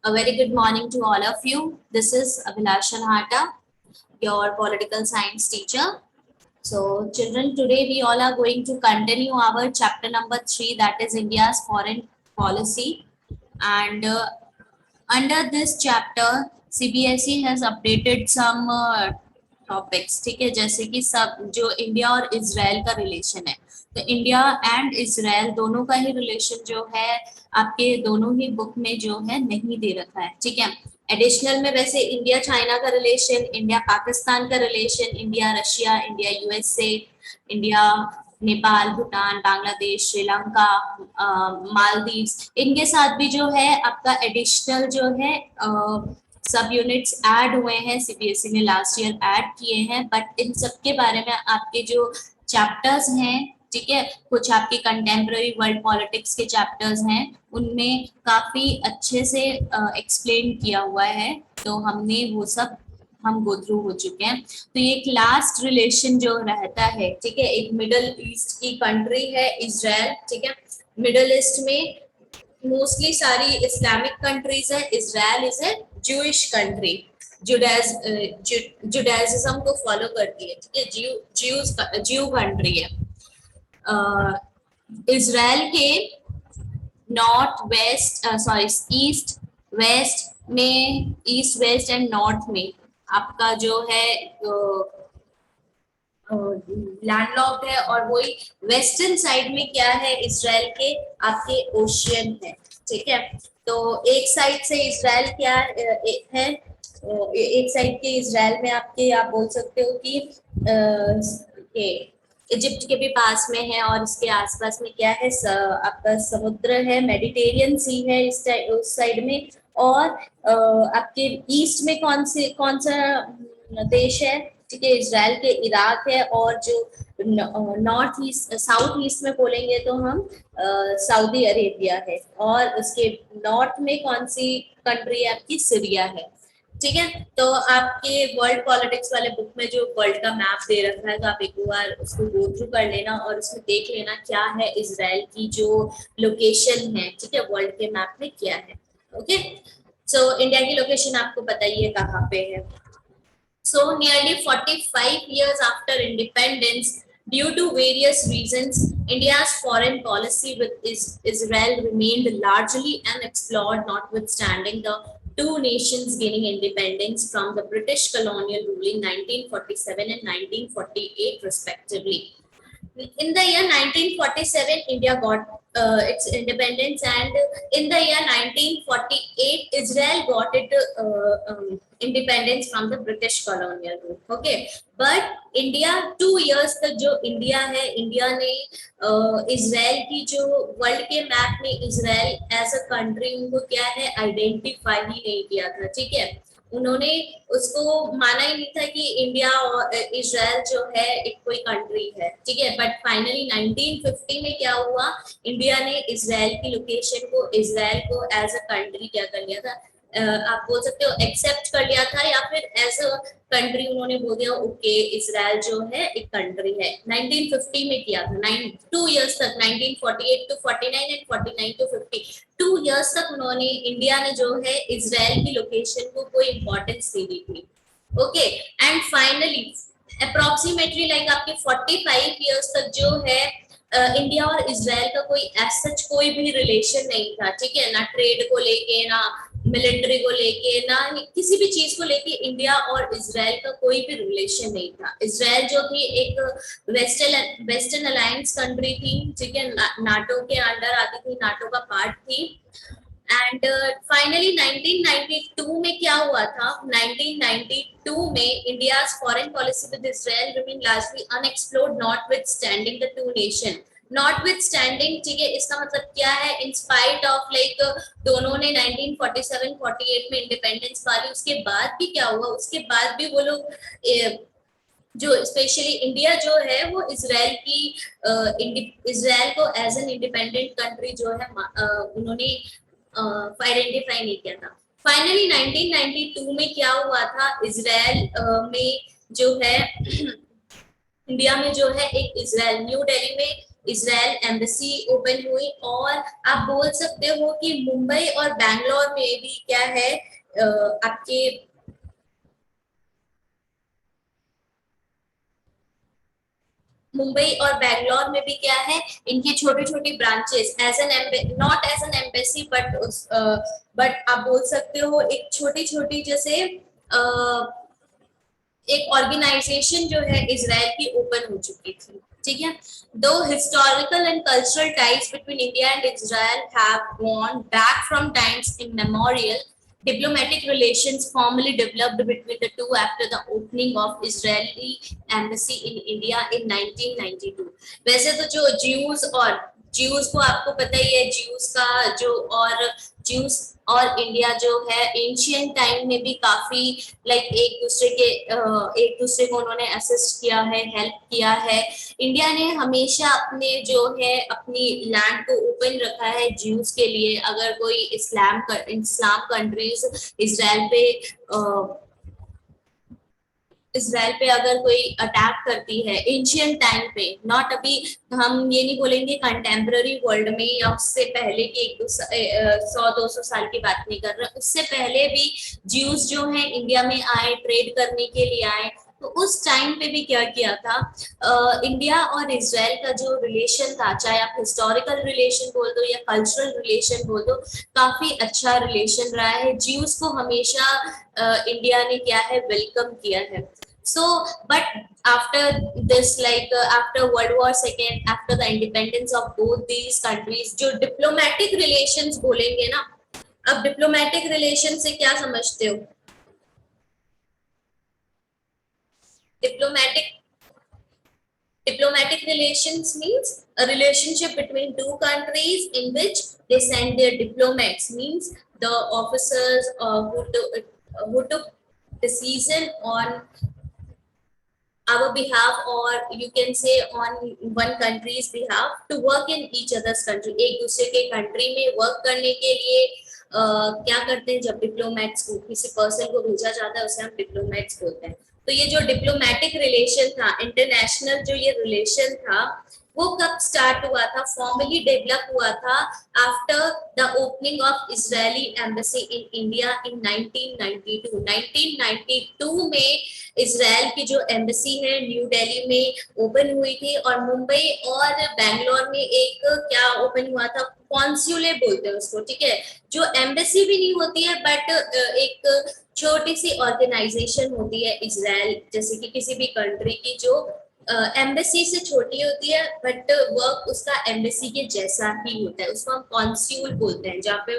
A very good morning to all of you. This is Abhilasha Nahata, your political science teacher. So, children, today we all are going to continue our chapter number 3, that is India's foreign policy. And under this chapter, CBSE has updated some topics, ठीक है, जैसे कि सब जो India और Israel का relation है, तो इंडिया एंड इजराइल दोनों का ही रिलेशन जो है आपके दोनों ही बुक में जो है नहीं दे रखा है, ठीक है। एडिशनल में वैसे इंडिया चाइना का रिलेशन, इंडिया पाकिस्तान का relation, India Russia, India USA, India Nepal, Bhutan, Bangladesh, Sri Lanka, Maldives, इनके साथ भी जो है आपका एडिशनल जो है सब यूनिट्स ऐड हुए हैं, सीबीएसई ने लास्ट ईयर ऐड किए हैं। बट इन सब के बारे में आपके जो चैप्टर्स हैं, ठीक है, कुछ आपके कंटेम्प्रेरी वर्ल्ड पॉलिटिक्स के चैप्टर्स हैं, उनमें काफी अच्छे से एक्सप्लेन किया हुआ है, तो हमने वो सब हम गो थ्रू हो चुके हैं। तो ये एक लास्ट रिलेशन जो रहता है, ठीक है, एक मिडल ईस्ट की कंट्री है इजराइल, ठीक है। मिडल ईस्ट में मोस्टली सारी इस्लामिक कंट्रीज है, Israel is a Jewish country, Judaism को फॉलो करती है, ठीक है, ज्यू कंट्री है। इजराइल के नॉर्थ वेस्ट ईस्ट वेस्ट में, ईस्ट वेस्ट एंड नॉर्थ में आपका जो है लैंडलॉक्ड है, और वही वेस्टर्न साइड में क्या है इजराइल के, आपके ओशियन है, ठीक है। तो एक साइड से इजराइल क्या है, एक साइड के इजराइल में आपके आप बोल सकते हो कि इजिप्ट के भी पास में है, और इसके आसपास में क्या है आपका समुद्र है, मेडिटेरियन सी है उस साइड में। और आपके ईस्ट में कौन सा देश है, ठीक है, इजराइल के इराक है, और जो नॉर्थ ईस्ट साउथ ईस्ट में बोलेंगे तो हम सऊदी अरेबिया है, और उसके नॉर्थ में कौन सी कंट्री है आपकी, सीरिया है, ठीक है। तो आपके वर्ल्ड पॉलिटिक्स वाले बुक में जो वर्ल्ड का मैप दे रखा है, तो आप एक बार उसको गो थ्रू कर लेना और उसमें देख लेना क्या है इजराइल की जो लोकेशन है, ठीक है, वर्ल्ड के मैप में क्या है। ओके, सो इंडिया की लोकेशन आपको बताइए कहाँ पे है। So nearly 45 years after independence, due to various reasons, India's foreign policy with Israel remained largely unexplored, notwithstanding the two nations gaining independence from the British colonial rule in 1947 and 1948 respectively. In the year 1947, India got its independence, and in the year 1948, Israel got its independence from the British colonial rule. Okay, but India 2 years तक जो India है, India ने Israel की जो world के map में Israel as a country उनको क्या है आइडेंटिफाई ही नहीं किया था, ठीक है। उन्होंने उसको माना ही नहीं था कि इंडिया और इजराइल जो है एक कोई कंट्री है, ठीक है। बट फाइनली 1950 में क्या हुआ, इंडिया ने इजराइल की लोकेशन को, इजराइल को एज अ कंट्री क्या कर लिया था, आप बोल सकते हो एक्सेप्ट कर लिया था, या फिर एज अ कंट्री उन्होंने बोल दिया ओके इजराइल जो है एक कंट्री है। 1950 में किया था, 2 इयर्स तक, 1948 to 49 एंड 49 to 50, 2 इयर्स तक उन्होंने, इंडिया ने जो है इजराइल की लोकेशन को कोई इंपॉर्टेंस नहीं दी थी। Okay, and finally approximately like आपके 45 इयर्स तक जो है इंडिया और इजराइल का कोई एज सच कोई भी रिलेशन नहीं था, ठीक है, ना ट्रेड को लेके, ना मिलिट्री को लेके, ना किसी भी चीज को लेके इंडिया और इजराइल का कोई भी रिलेशन नहीं था। इजराइल जो थी एक वेस्टर्न अलायंस कंट्री थी, ठीक है, नाटो के अंडर आती थी, नाटो का पार्ट थी। एंड फाइनली 1992 में क्या हुआ था, 1992 में India's foreign policy with Israel remain largely unexplored notwithstanding the two nation. Notwithstanding, ठीक है, इसका मतलब क्या है, इन स्पाइट ऑफ लाइक दोनों ने 1947-48 में इंडिपेंडेंस पा ली, उसके बाद भी क्या हुआ, उसके बाद भी वो लोग जो स्पेशली इंडिया जो है वो इजराइल को एज एन इंडिपेंडेंट कंट्री जो है उन्होंने आइडेंटिफाई नहीं किया था। फाइनली 1992 में क्या हुआ था, इजराइल में जो है इंडिया में जो है एक इजराइल, न्यू दिल्ली में इजराइल एम्बेसी ओपन हुई। और आप बोल सकते हो कि मुंबई और बैंगलोर में भी क्या है, आपके मुंबई और बैंगलोर में भी क्या है, इनकी छोटी छोटी branches, as an not as an embassy but आप बोल सकते हो एक छोटी छोटी जैसे एक ऑर्गेनाइजेशन जो है इजराइल की ओपन हो चुकी थी। ठीक है, दो historical and cultural ties between India and Israel have gone back from times immemorial, diplomatic relations formally developed between the two after the opening of Israeli embassy in India in 1992। वैसे तो जो Jews को आपको पता ही है, Jews का जो और ज्यूज और इंडिया जो है एंशियंट टाइम में भी काफी लाइक एक दूसरे को उन्होंने असिस्ट किया है, हेल्प किया है। इंडिया ने हमेशा अपने जो है अपनी लैंड को ओपन रखा है ज्यूज के लिए। अगर कोई इस्लाम कंट्रीज इसराइल पे अगर कोई अटैक करती है एंशियंट टाइम पे, नॉट अभी, हम ये नहीं बोलेंगे कंटेम्प्ररी वर्ल्ड में या उससे पहले की 100-200 साल की बात नहीं कर रहे, उससे पहले भी ज्यूज जो है इंडिया में आए, ट्रेड करने के लिए आए। तो उस टाइम पे भी क्या किया था, इंडिया और इसराइल का जो रिलेशन था, चाहे आप हिस्टोरिकल रिलेशन बोल दो या कल्चरल रिलेशन बोल दो, काफी अच्छा रिलेशन रहा है। ज्यूज को हमेशा इंडिया ने क्या है वेलकम किया है। So, but after this, like after World War II, after the independence of both these countries, जो diplomatic relations बोलेंगे ना, अब diplomatic relations से क्या समझते हो? Diplomatic relations means a relationship between two countries in which they send their diplomats, means the officers who took decision on our behalf, or you can say on one country's behalf, to work in each other's country। एक दूसरे के country में work करने के लिए क्या करते हैं, जब डिप्लोमेट्स को, किसी पर्सन को भेजा जाता है उसे हम डिप्लोमेट्स बोलते हैं। तो ये जो डिप्लोमेटिक रिलेशन था, इंटरनेशनल जो ये रिलेशन था, वो कब स्टार्ट हुआ था, फॉर्मली डेवलप हुआ था after the opening of Israeli embassy in India in 1992। 1992 में इजराइल की जो एम्बेसी है न्यू दिल्ली में ओपन हुई थी, और मुंबई और बैंगलोर में एक क्या ओपन हुआ था, कॉन्सुलेट बोलते हैं उसको। ठीक है, जो एम्बेसी भी नहीं होती है बट एक छोटी सी ऑर्गेनाइजेशन होती है इजराइल, जैसे कि किसी भी कंट्री की जो एम्बेसी से छोटी होती है बट वर्क उसका एम्बेसी के जैसा ही होता है, उसको हम कॉन्स्यूल बोलते हैं, जहाँ पे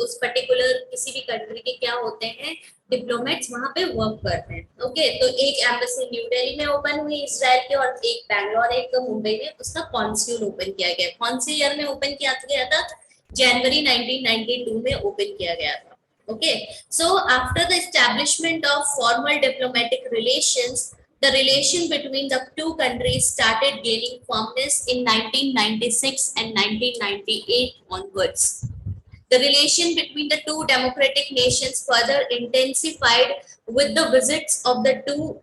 उस पर्टिकुलर किसी भी कंट्री के क्या होते हैं, डिप्लोमेट्स वहां पे वर्क करते हैं। ओके, तो एक एम्बेसी न्यू दिल्ली में ओपन हुई इजराइल की, और एक बैंगलोर, एक मुंबई में, उसका कॉन्स्यूल ओपन किया गया। कौन से ईयर में ओपन किया गया था? जनवरी 1992 में ओपन किया गया था। Okay, so after the establishment of formal diplomatic relations, the relation between the two countries started gaining firmness in 1996 and 1998 onwards. The relation between the two democratic nations further intensified with the visits of the two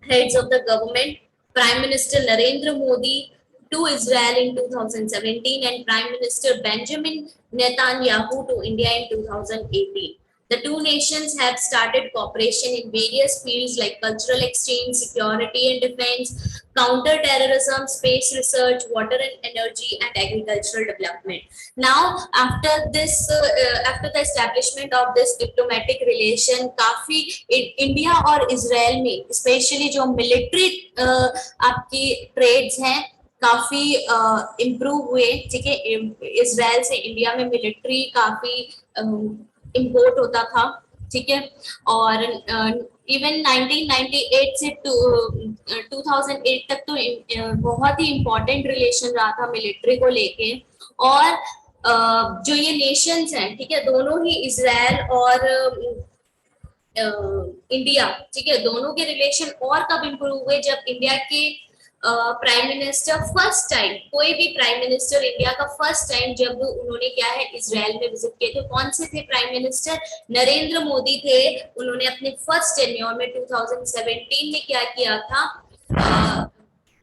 heads of the government, Prime Minister Narendra Modi to Israel in 2017 and Prime Minister Benjamin Netanyahu to India in 2018. The two nations have started cooperation in various fields like cultural exchange, security and defense, counter-terrorism, space research, water and energy, and agricultural development. Now, after the establishment of this diplomatic relation, काफी India और Israel में specially जो military आपकी trades हैं काफी improve हुए। ठीक है, इजराइल से इंडिया में मिलिट्री काफी इम्पोर्ट होता था। ठीक है, और इवन 1998 से 2008 तक तो बहुत ही इम्पोर्टेंट रिलेशन रहा था मिलिट्री को लेके। और जो ये नेशंस हैं, ठीक है, दोनों ही इजराइल और इंडिया, ठीक है, दोनों के रिलेशन और कब इम्प्रूव हुए, जब इंडिया के प्राइम मिनिस्टर फर्स्ट टाइम, कोई भी प्राइम मिनिस्टर इंडिया का फर्स्ट टाइम जब उन्होंने क्या है इजराइल में विजिट किए थे। कौन से थे प्राइम मिनिस्टर? नरेंद्र मोदी थे। उन्होंने अपने फर्स्ट टेन्योर में 2017 में क्या किया था,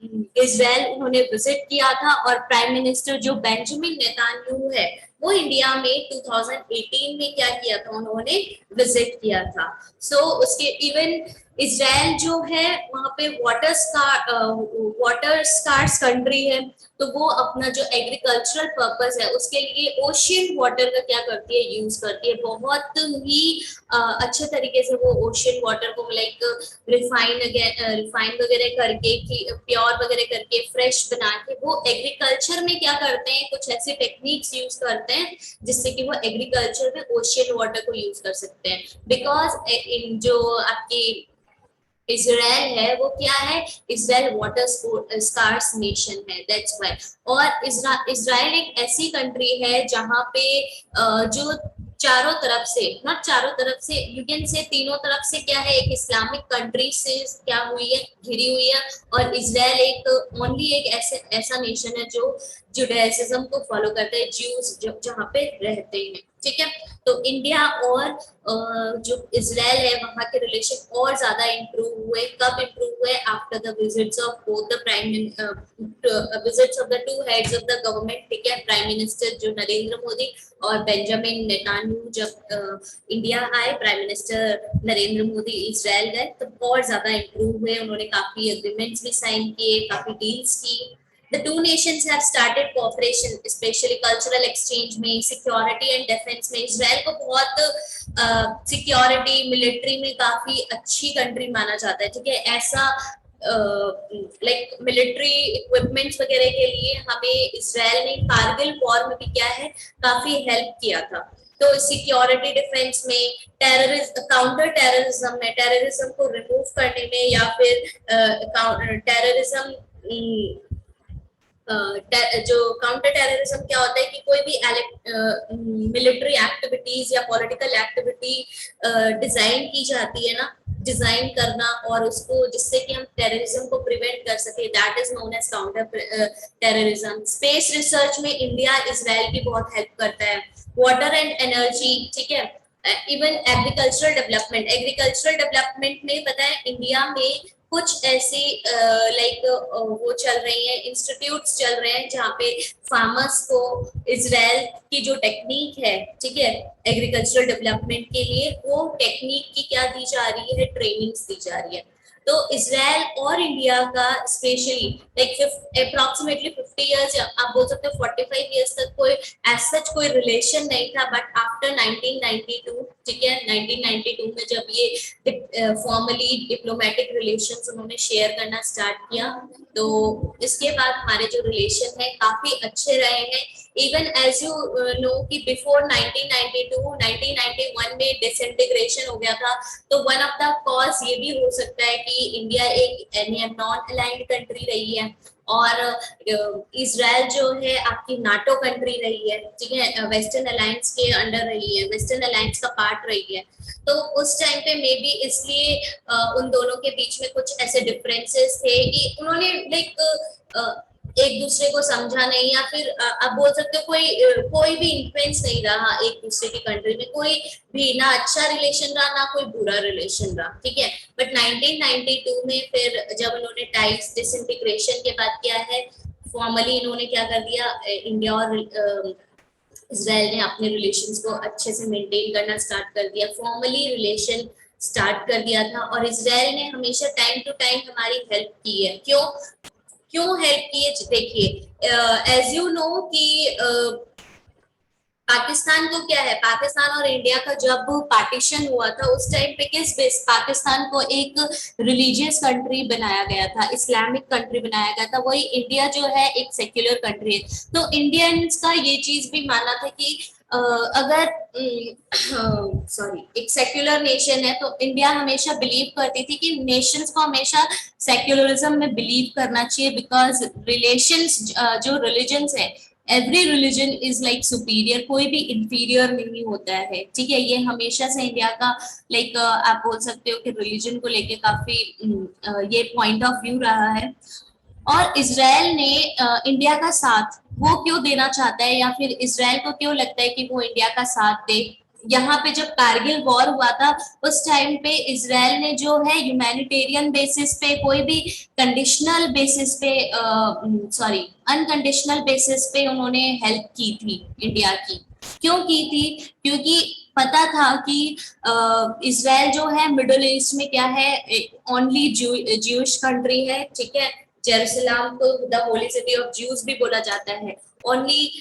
इजराइल उन्होंने विजिट किया था, और प्राइम मिनिस्टर जो बेंजामिन नेतान्याहू है वो इंडिया में 2018 में क्या किया था, उन्होंने विजिट किया था। उसके इवन इजराइल जो है वहां पे वाटर स्कार्स कंट्री है, तो वो अपना जो एग्रीकल्चरल पर्पस है उसके लिए ओशियन वाटर का क्या करती है, यूज करती है। बहुत ही अच्छे तरीके से वो ओशियन वाटर को लाइक रिफाइन वगैरह करके, प्योर वगैरह करके, फ्रेश बना के वो एग्रीकल्चर में क्या करते हैं, कुछ ऐसे टेक्निक्स यूज करते हैं जिससे कि वो एग्रीकल्चर में ओशियन वाटर को यूज कर सकते हैं। बिकॉज इन जो आपकी इजराइल है वो क्या है, इजराइल वाटर स्कार्स नेशन है, दैट्स व्हाई। और इजराइल एक ऐसी कंट्री है जहां पे जो चारों तरफ से, नॉट चारों तरफ से, यू कैन से तीनों तरफ से क्या है, एक इस्लामिक कंट्री से क्या हुई है, घिरी हुई है। और इजराइल एक ओनली एक ऐसा नेशन है जो जुडाइज्म को फॉलो करता है, ज्यूज जहाँ पे रहते हैं, ठीक है। तो इंडिया और जो इजराइल है वहां के रिलेशन और ज्यादा इंप्रूव हुए। कब इंप्रूव हुए, after the visits of both the visits of the two heads of the government, ठीक है। प्राइम मिनिस्टर जो नरेंद्र मोदी और बेंजामिन नेतान्याहू जब इंडिया आए, prime minister Narendra Modi Israel गए, तो और ज्यादा इंप्रूव हुए। उन्होंने काफी एग्रीमेंट्स भी साइन किए, काफी डील्स की। The two nations have started cooperation, especially cultural exchange में, security and defense में। इजराइल को बहुत सिक्योरिटी मिलिट्री में काफी अच्छी कंट्री माना जाता है, ठीक है। ऐसा लाइक मिलिट्री इक्विपमेंट्स वगैरह के लिए हमें इजराइल ने कारगिल वॉर में भी क्या है, काफी हेल्प किया था। तो सिक्योरिटी डिफेंस में, काउंटर टेररिज्म में, टेररिज्म को रिमूव करने में, या फिर टेररिज्म जो काउंटर टेररिज्म क्या होता है कि कोई भी मिलिट्री एक्टिविटीज या पॉलिटिकल एक्टिविटी डिजाइन की जाती है ना, डिजाइन करना, और उसको जिससे कि हम टेररिज्म को प्रिवेंट कर सके, that is known as counter terrorism. Space research में इंडिया इजराइल की बहुत हेल्प करता है। वाटर एंड एनर्जी, ठीक है। इवन एग्रीकल्चरल डेवलपमेंट में पता है इंडिया में कुछ ऐसे लाइक वो चल रही है, इंस्टीट्यूट्स चल रहे हैं जहाँ पे फार्मर्स को इजराइल की जो टेक्निक है, ठीक है, एग्रीकल्चरल डेवलपमेंट के लिए, वो टेक्निक की क्या दी जा रही है, ट्रेनिंग्स दी जा रही है। तो इजराइल और इंडिया का स्पेशली लाइक अप्रोक्सीमेटली 50 इयर्स, आप बोल सकते हो 45 इयर्स तक कोई एज सच कोई रिलेशन नहीं था। बट आफ्टर 1992, ठीक है, 1992 में जब ये फॉर्मली डिप्लोमेटिक रिलेशंस उन्होंने शेयर करना स्टार्ट किया, तो इसके बाद हमारे जो रिलेशन है काफी अच्छे रहे हैं। इवन एज यू नो कि बिफोर 1992, 1991 में डिसइंटीग्रेशन हो गया था। तो वन ऑफ द कॉज ये भी हो सकता है कि इंडिया एक नॉन अलाइंड कंट्री रही है, और इजराइल जो है आपकी नाटो कंट्री रही है, ठीक है, वेस्टर्न अलायंस के अंडर रही है, वेस्टर्न अलायंस का पार्ट रही है। तो उस टाइम पे मे बी इसलिए उन दोनों के बीच में कुछ ऐसे डिफरेंसेस थे कि उन्होंने लाइक एक दूसरे को समझा नहीं, या फिर आप बोल सकते हो कोई भी इन्फ्लुएंस नहीं रहा एक दूसरे की कंट्री में, कोई भी ना अच्छा रिलेशन रहा ना कोई बुरा रिलेशन रहा, ठीक है। बट 1992 में फिर जब उन्होंने टाइप्स डिसइंटीग्रेशन के बाद किया है, फॉर्मली इन्होंने क्या कर दिया, इंडिया और इजराइल ने अपने रिलेशंस को अच्छे से मेंटेन करना स्टार्ट कर दिया, फॉर्मली रिलेशन स्टार्ट कर दिया था। और इजराइल ने हमेशा टाइम टू टाइम हमारी हेल्प की है। क्यों हेल्प की है, देखिए एज यू नो कि पाकिस्तान को क्या है, पाकिस्तान और इंडिया का जब पार्टीशन हुआ था उस टाइम पे किस बेस पाकिस्तान को एक रिलीजियस कंट्री बनाया गया था, इस्लामिक कंट्री बनाया गया था, वही इंडिया जो है एक सेक्युलर कंट्री है। तो इंडियंस का ये चीज भी मानना था कि अगर सॉरी एक सेक्युलर नेशन है तो इंडिया हमेशा बिलीव करती थी कि नेशंस को हमेशा सेक्युलरिज्म में बिलीव करना चाहिए, बिकॉज रिलेशंस जो रिलीजन्स है, every religion is like superior, कोई भी इंफीरियर नहीं होता है, ठीक है। ये हमेशा से इंडिया का लाइक आप बोल सकते हो कि रिलीजन को लेके काफी ये पॉइंट ऑफ व्यू रहा है। और इजराइल ने इंडिया का साथ वो क्यों देना चाहता है, या फिर इजराइल को क्यों लगता है कि वो इंडिया का साथ दे, यहाँ पे जब कारगिल वॉर हुआ था उस टाइम पे इजराइल ने जो है ह्यूमैनिटेरियन बेसिस पे, कोई भी कंडीशनल बेसिस पे, सॉरी अनकंडीशनल बेसिस पे उन्होंने हेल्प की थी इंडिया की। क्यों की थी? क्योंकि पता था कि इजराइल जो है मिडिल ईस्ट में क्या है, ओनली ज्यूइश कंट्री है, ठीक है। जेरूसलम को the holy city of Jews भी बोला जाता है। ओनली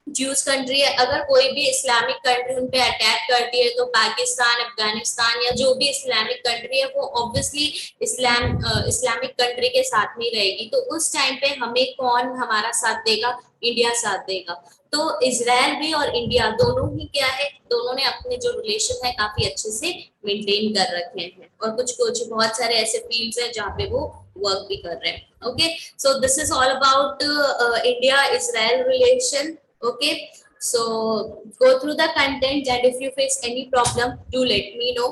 ज्यूज कंट्री है। अगर कोई भी इस्लामिक कंट्री उन पे अटैक करती है तो पाकिस्तान, अफगानिस्तान या जो भी इस्लामिक कंट्री है वो ऑब्वियसली इस्लामिक कंट्री के साथ में रहेगी। तो उस टाइम पे हमें कौन हमारा साथ देगा? इंडिया साथ देगा। तो इजराइल भी और इंडिया दोनों ही क्या है, दोनों ने अपने जो रिलेशन है काफी अच्छे से मेंटेन कर रखे हैं, और कुछ कुछ बहुत सारे ऐसे फील्ड्स हैं जहाँ पे वो वर्क भी कर रहे हैं। Okay, so this is all about India Israel relation. Okay, so go through the content, and if you face any problem, do let me know.